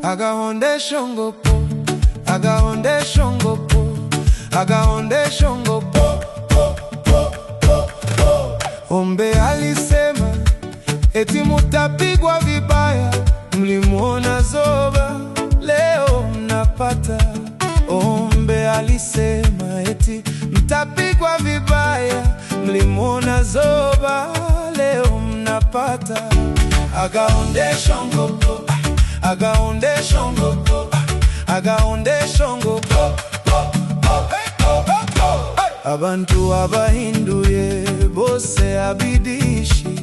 Agahonde shongo po, agahonde shongo po, agahonde shongo po, po, po, po, po. Ombe alisema eti mutapigwa vibaya, mlimuona zoba, leo mnapata. Ombe alisema eti mtapigwa vibaya, mlimuona zoba, leo mnapata. Agahonde shongo po, agahonde shongo po, agahonde shongo po, po, po, po, po. Abantu abahinduye bose abidishi,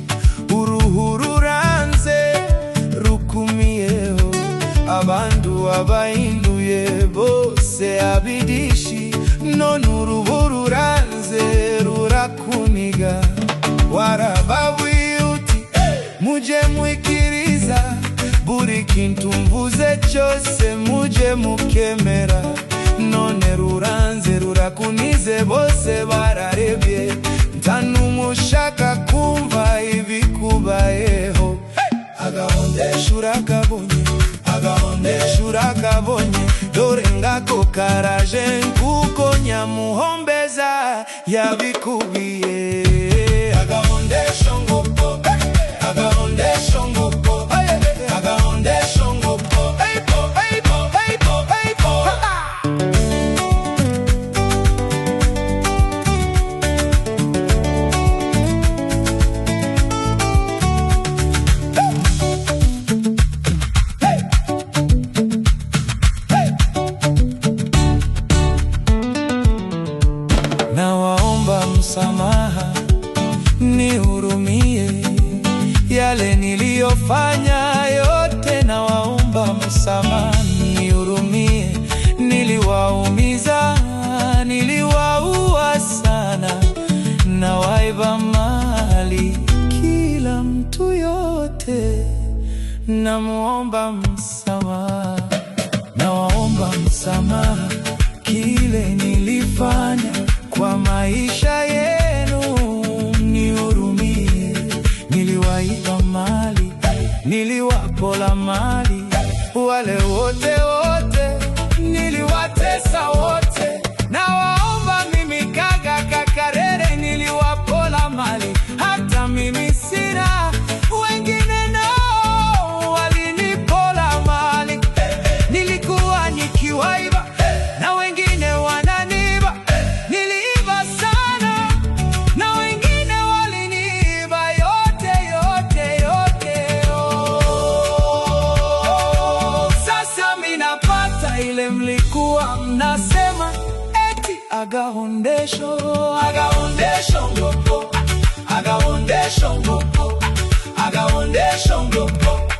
uruhuru ranze rukumiyeho. Abantu abahinduye bose abidishi, none uruhuru ranze rurakuniga. Warababwiye uti muje mwikiriza, buri kintu mvuze cyose muje mukemera. None ruranze rurakunize, bose bararebye, ntanumushaka kumva ibikubayeho. Agahonde shurakabonye, agahonde shurakabonye, dore ngako karaje kuko nyamuhombeza yabikubiye. Agahonde shongo po, agahonde shongo po, agahonde shongo po, po, po, po, po. Nawaomba msamaha, nihurumie yale niliyofanya yote. Nawaomba msamaha, nihurumie, niliwaumiza, niliwaua sana, nawaiba mali kila mtu yote. Namuomba msamaha, nawaomba msamaha, kile nilifanya kwa maisha yenu. Nihurumie, niliwaiba mali, niliwapola mali, wale wote niliwatesa wote. Nawaomba mimi Kaga Kakarere, niliwapola mali, hata mimi sina. Wengine nao walinipola mali, nilikuwa nikiwaiba na wengine wananiba. Niliiba sana na wengine waliniiba, yote yote yote. Sasa minapata ile mlikuwa mnasema eti agahonde shongo, agahonde shongo po, agahonde shongo po, agahonde shongo po.